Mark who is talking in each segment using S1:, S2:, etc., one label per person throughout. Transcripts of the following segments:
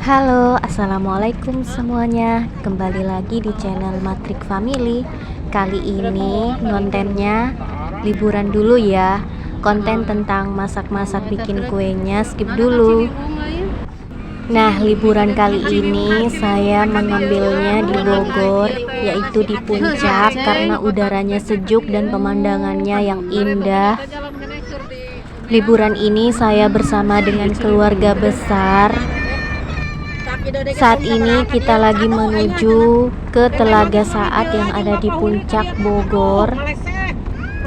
S1: Halo, assalamualaikum semuanya. Kembali lagi di channel Matrik Family. Kali ini kontennya liburan dulu ya. Konten tentang masak-masak bikin kuenya skip dulu. Nah, liburan kali ini saya mengambilnya di Bogor, yaitu di Puncak karena udaranya sejuk dan pemandangannya yang indah. Liburan ini saya bersama dengan keluarga besar. Saat ini kita lagi menuju ke Telaga Saat yang ada di Puncak Bogor.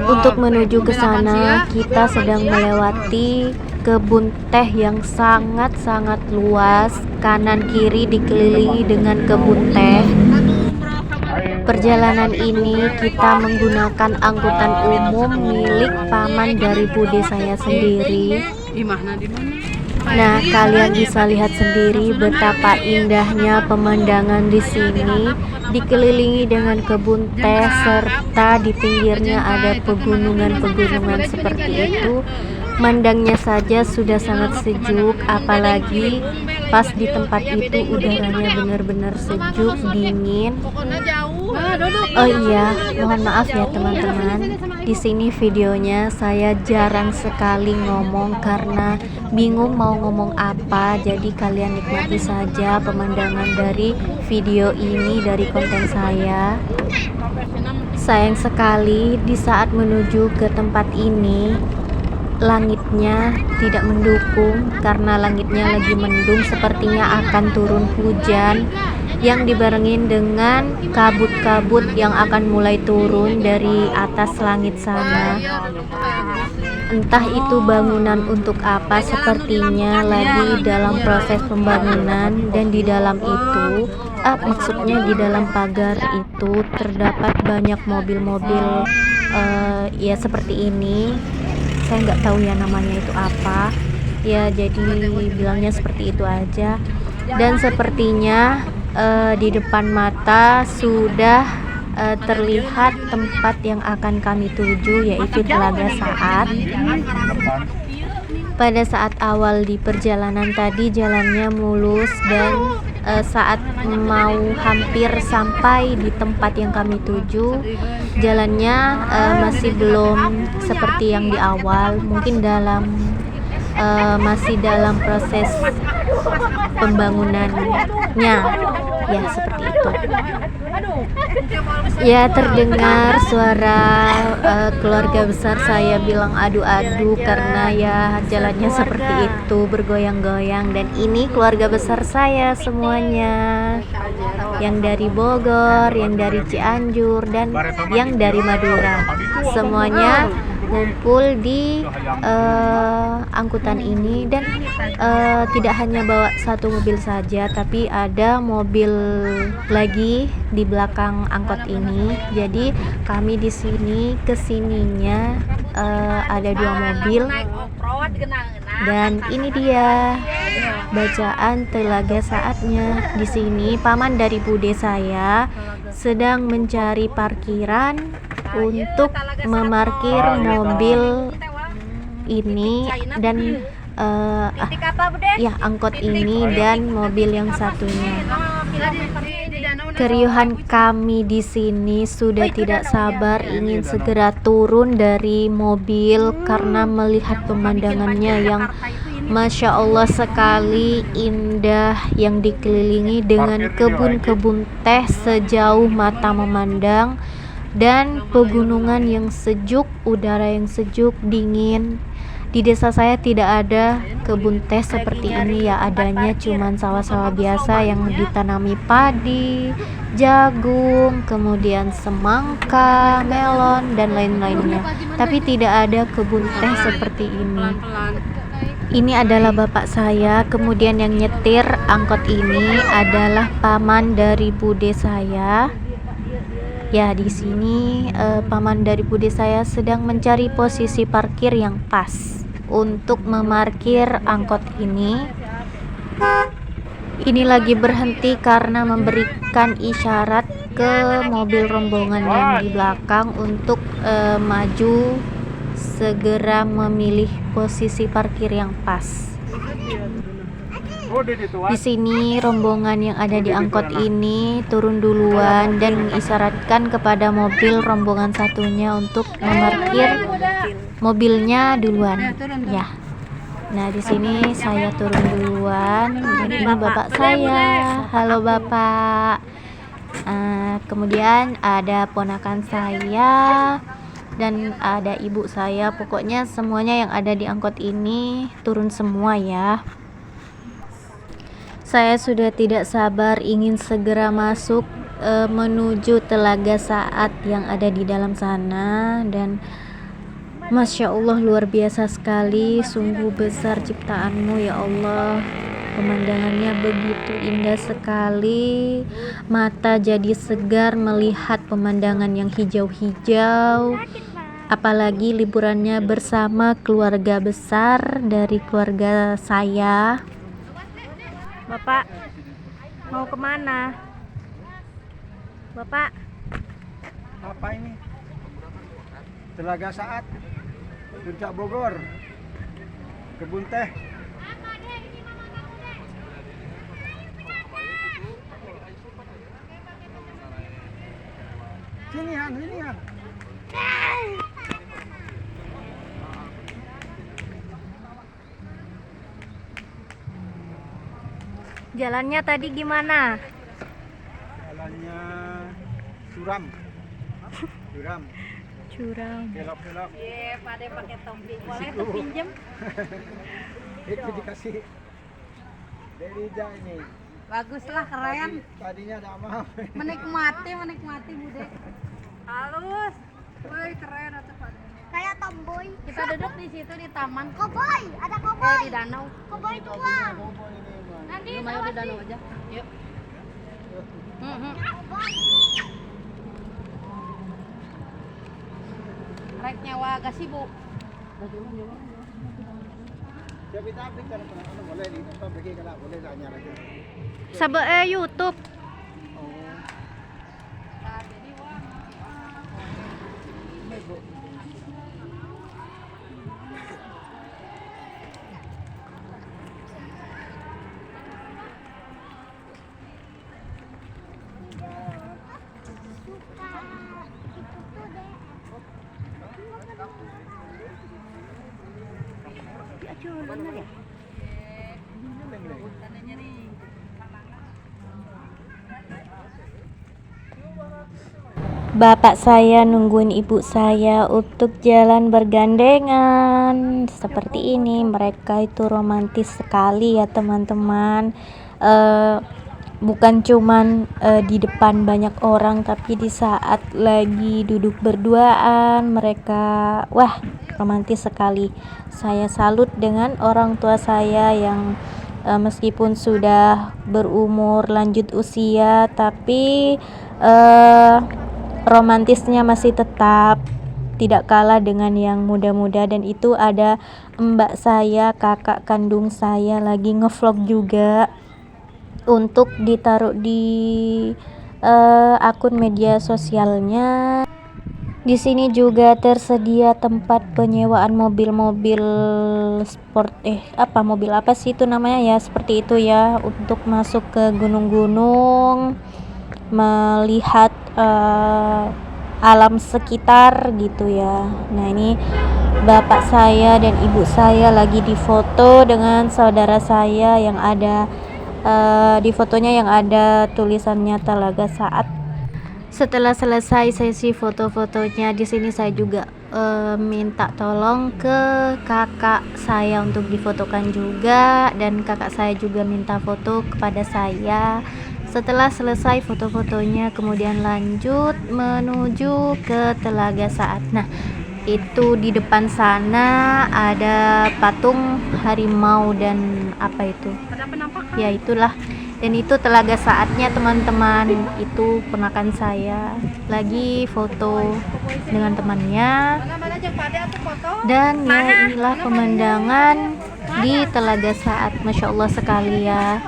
S1: Untuk menuju ke sana, kita sedang melewati kebun teh yang sangat-sangat luas. Kanan kiri dikelilingi dengan kebun teh. Perjalanan ini kita menggunakan angkutan umum milik paman dari bude saya sendiri. Nah, kalian bisa lihat sendiri betapa indahnya pemandangan di sini, dikelilingi dengan kebun teh serta di pinggirnya ada pegunungan-pegunungan seperti itu. Mandangnya saja sudah sangat sejuk, apalagi pas di tempat itu udaranya benar-benar sejuk, dingin. Oh iya, mohon maaf ya teman-teman. Di sini videonya saya jarang sekali ngomong karena bingung mau ngomong apa. Jadi kalian nikmati saja pemandangan dari video ini, dari konten saya. Sayang sekali di saat menuju ke tempat ini langitnya tidak mendukung karena langitnya lagi mendung, sepertinya akan turun hujan yang dibarengin dengan kabut-kabut yang akan mulai turun dari atas langit sana. Entah itu bangunan untuk apa, sepertinya lagi dalam proses pembangunan, dan di dalam itu maksudnya di dalam pagar itu terdapat banyak mobil-mobil ya seperti ini. Saya nggak tahu ya namanya itu apa ya, jadi bilangnya seperti itu aja. Dan sepertinya di depan mata sudah terlihat tempat yang akan kami tuju, yaitu Telaga Saat. Pada saat awal di perjalanan tadi jalannya mulus, dan saat mau hampir sampai di tempat yang kami tuju, jalannya masih belum seperti yang di awal, mungkin masih dalam proses pembangunannya ya, seperti itu ya. Terdengar suara keluarga besar saya bilang adu-adu karena ya jalannya seperti itu, bergoyang-goyang. Dan ini keluarga besar saya semuanya, yang dari Bogor, yang dari Cianjur, dan yang dari Madura. Semuanya ngumpul di angkutan ini, dan tidak hanya bawa satu mobil saja, tapi ada mobil lagi di belakang angkot ini. Jadi kami di sini kesininya ada 2 mobil, dan ini dia bacaan Telaga Saatnya. Di sini paman dari bude saya sedang mencari parkiran untuk memarkir mobil ini dan ya angkot ini dan mobil yang satunya. Keriuhan kami di sini sudah tidak sabar ingin segera turun dari mobil karena melihat pemandangannya yang Masya Allah sekali indah, yang dikelilingi dengan kebun-kebun teh sejauh mata memandang, dan pegunungan yang sejuk, udara yang sejuk, dingin. Di desa saya tidak ada kebun teh seperti ini ya, adanya cuman sawah-sawah biasa yang ditanami padi, jagung, kemudian semangka, melon, dan lain-lainnya. Tapi tidak ada kebun teh seperti ini. Ini adalah bapak saya, kemudian yang nyetir angkot ini adalah paman dari bude saya. Ya, di sini paman dari bude saya sedang mencari posisi parkir yang pas untuk memarkir angkot ini. Ini lagi berhenti karena memberikan isyarat ke mobil rombongan yang di belakang untuk maju, segera memilih posisi parkir yang pas. Di sini rombongan yang ada di angkot ini turun duluan dan mengisyaratkan kepada mobil rombongan satunya untuk memarkir mobilnya duluan. Ya. Nah, di sini saya turun duluan. Ini bapak saya. Halo Bapak. Kemudian ada ponakan saya dan ada ibu saya. Pokoknya semuanya yang ada di angkot ini turun semua ya. Saya sudah tidak sabar ingin segera masuk menuju Telaga Saat yang ada di dalam sana, dan Masya Allah, luar biasa sekali, sungguh besar ciptaanmu ya Allah. Pemandangannya begitu indah sekali, mata jadi segar melihat pemandangan yang hijau-hijau. Apalagi liburannya bersama keluarga besar dari keluarga saya. Bapak, mau kemana? Bapak?
S2: Apa ini? Telaga Saat, Puncak Bogor, kebun teh. Sini Han.
S1: Jalannya tadi gimana?
S2: Jalannya curam. Kelok.
S3: Iya, pada pakai topi. Boleh pinjem?
S2: Itu dikasih Derija ini.
S3: Baguslah, keren.
S2: Tadinya ada apa?
S3: Menikmati Bude. Halus. Woi, keren atau Pak.
S4: Kayak tomboy.
S3: Kita duduk di situ di taman.
S4: Koboi, ada koboi.
S3: Di danau.
S4: Koboi tua.
S3: Nanti mayor di danau aja. Yuk.
S4: Koboi.
S3: Rek nyawa agak sibuk.
S2: Tapi kan boleh nih, pergi kalau boleh tanya lagi.
S1: Sabe YouTube. Bapak saya nungguin ibu saya untuk jalan bergandengan seperti ini. Mereka itu romantis sekali ya teman-teman. Bukan cuman di depan banyak orang, tapi di saat lagi duduk berduaan mereka, wah, romantis sekali. Saya salut dengan orang tua saya yang meskipun sudah berumur lanjut usia, tapi romantisnya masih tetap tidak kalah dengan yang muda-muda. Dan itu ada mbak saya, kakak kandung saya, lagi ngevlog juga untuk ditaruh di akun media sosialnya. Di sini juga tersedia tempat penyewaan mobil-mobil sport, mobil apa sih itu namanya ya, seperti itu ya, untuk masuk ke gunung-gunung, melihat alam sekitar gitu ya. Nah, ini bapak saya dan ibu saya lagi difoto dengan saudara saya yang ada di fotonya yang ada tulisannya Telaga Saat. Setelah selesai sesi foto-fotonya, di sini saya juga minta tolong ke kakak saya untuk difotokan juga, dan kakak saya juga minta foto kepada saya. Setelah selesai foto-fotonya, kemudian lanjut menuju ke Telaga Saat. Nah, itu di depan sana ada patung harimau dan apa itu?
S3: Ada penampakan.
S1: Ya itulah. Dan itu Telaga Saatnya teman-teman. Itu ponakan saya lagi foto dengan temannya. Dan ya, inilah pemandangan di Telaga Saat. Masya Allah sekali ya.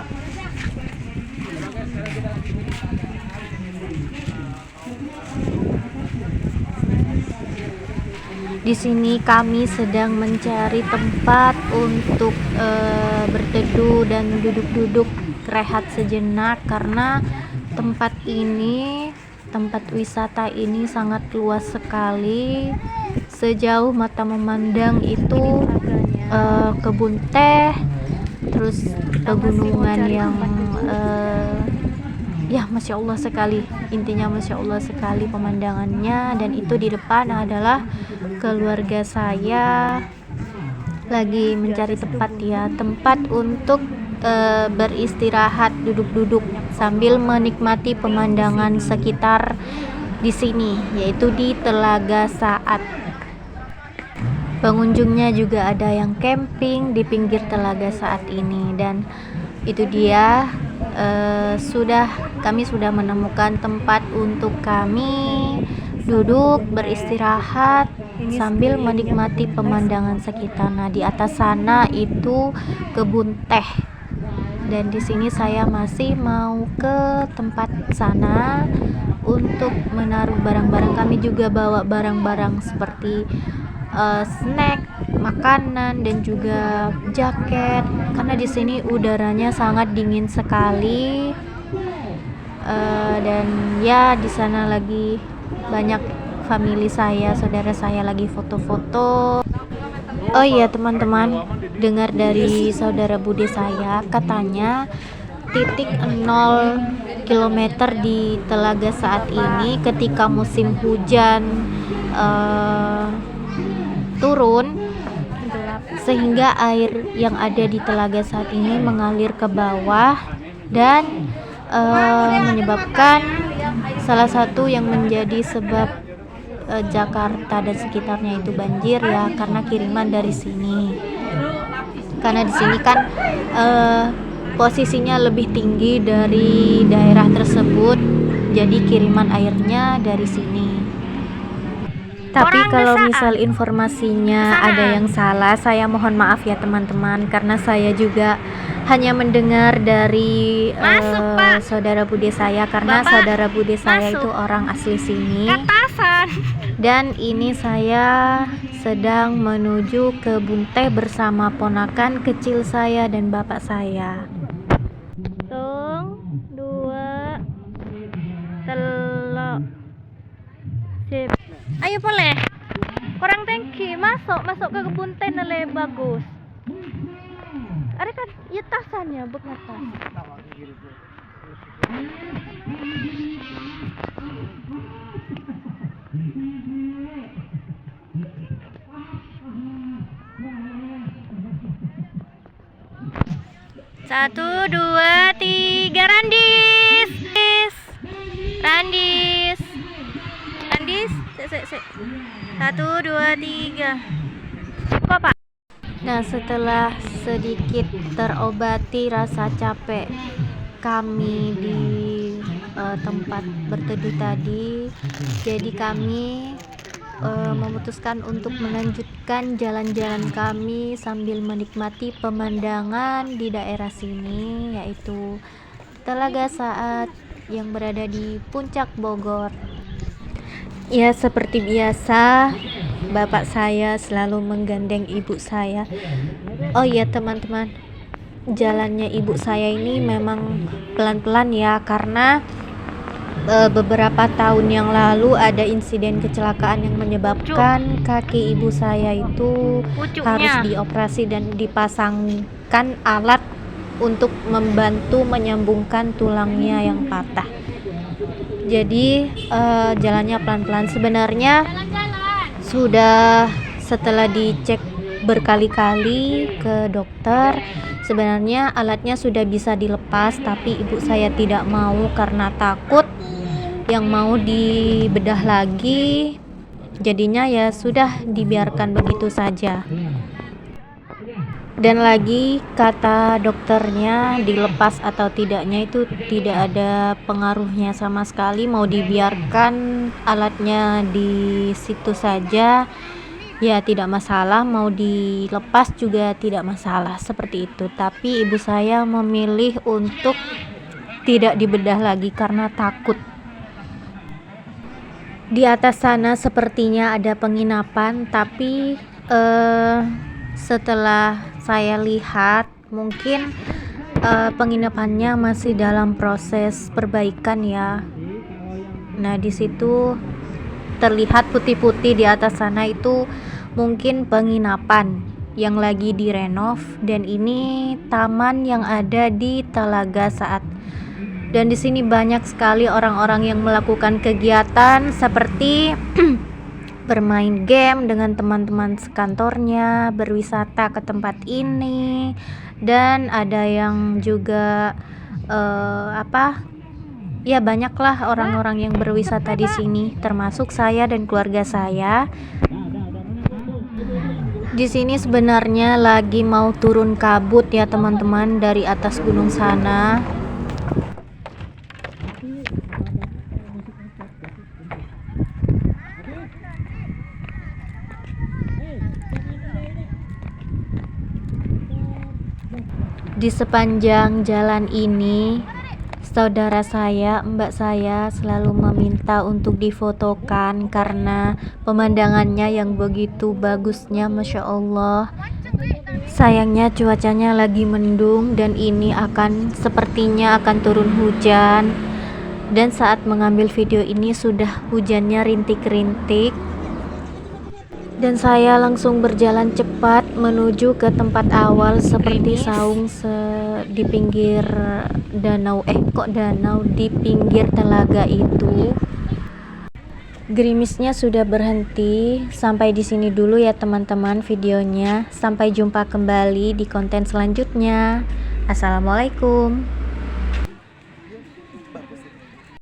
S1: Di sini kami sedang mencari tempat untuk berteduh dan duduk-duduk rehat sejenak karena tempat wisata ini sangat luas sekali. Sejauh mata memandang itu kebun teh, terus pegunungan yang ya Masya Allah sekali, intinya Masya Allah sekali pemandangannya. Dan itu di depan adalah keluarga saya lagi mencari tempat untuk beristirahat, duduk-duduk sambil menikmati pemandangan sekitar di sini, yaitu di Telaga Saat. Pengunjungnya juga ada yang camping di pinggir Telaga Saat ini, dan itu dia kami sudah menemukan tempat untuk kami duduk beristirahat sambil menikmati pemandangan sekitar. Nah, di atas sana itu kebun teh. Dan di sini saya masih mau ke tempat sana untuk menaruh barang-barang. Kami juga bawa barang-barang seperti snack, makanan, dan juga jaket karena di sini udaranya sangat dingin sekali. Dan ya di sana lagi banyak family saya, saudara saya lagi foto-foto. Oh iya teman-teman, dengar dari saudara bude saya, katanya titik 0 km di Telaga Saat ini ketika musim hujan turun, sehingga air yang ada di Telaga Saat ini mengalir ke bawah dan menyebabkan salah satu yang menjadi sebab Jakarta dan sekitarnya itu banjir ya, karena kiriman dari sini. Karena di sini kan posisinya lebih tinggi dari daerah tersebut, jadi kiriman airnya dari sini. Tapi kalau misal informasinya ada yang salah, saya mohon maaf ya teman-teman, karena saya juga hanya mendengar dari saudara bude saya, karena saudara bude saya itu orang asli sini. Dan ini saya sedang menuju ke kebun teh bersama ponakan kecil saya dan bapak saya. 1, 2, 3, sip. Ayo boleh. Kurang tangki, masuk ke kebun teh nele bagus. Ada kan ya tasannya bekas. Satu, 2, 3, Randis. Sik. 1, 2, 3. Kok Pak? Nah, setelah sedikit terobati rasa capek kami di tempat berteduh tadi, jadi kami memutuskan untuk melanjutkan jalan-jalan kami sambil menikmati pemandangan di daerah sini, yaitu Telaga Saat yang berada di puncak Bogor. Ya, seperti biasa bapak saya selalu menggandeng ibu saya. Oh iya teman-teman, jalannya ibu saya ini memang pelan-pelan ya, karena beberapa tahun yang lalu ada insiden kecelakaan yang menyebabkan kaki ibu saya itu harus dioperasi dan dipasangkan alat untuk membantu menyambungkan tulangnya yang patah. Jadi jalannya pelan-pelan. Sebenarnya sudah setelah dicek berkali-kali ke dokter, sebenarnya alatnya sudah bisa dilepas, tapi ibu saya tidak mau karena takut yang mau dibedah lagi. Jadinya ya sudah dibiarkan begitu saja. Dan lagi kata dokternya, dilepas atau tidaknya itu tidak ada pengaruhnya sama sekali, mau dibiarkan alatnya di situ saja ya tidak masalah, mau dilepas juga tidak masalah, seperti itu. Tapi ibu saya memilih untuk tidak dibedah lagi karena takut. Di atas sana sepertinya ada penginapan, tapi setelah saya lihat mungkin penginapannya masih dalam proses perbaikan ya. Nah, di situ terlihat putih-putih di atas sana itu mungkin penginapan yang lagi direnov, dan ini taman yang ada di Talaga Saat. Dan di sini banyak sekali orang-orang yang melakukan kegiatan seperti bermain game dengan teman-teman sekantornya, berwisata ke tempat ini, dan ada yang juga ya banyaklah orang-orang yang berwisata di sini, termasuk saya dan keluarga saya. Di sini sebenarnya lagi mau turun kabut ya teman-teman dari atas gunung sana. Di sepanjang jalan ini, saudara saya, mbak saya selalu meminta untuk difotokan karena pemandangannya yang begitu bagusnya, Masya Allah. Sayangnya cuacanya lagi mendung dan ini sepertinya akan turun hujan. Dan saat mengambil video ini sudah hujannya rintik-rintik. Dan saya langsung berjalan cepat menuju ke tempat awal seperti saung di pinggir danau, di pinggir telaga itu. Gerimisnya sudah berhenti. Sampai di sini dulu ya teman-teman videonya. Sampai jumpa kembali di konten selanjutnya. Assalamualaikum.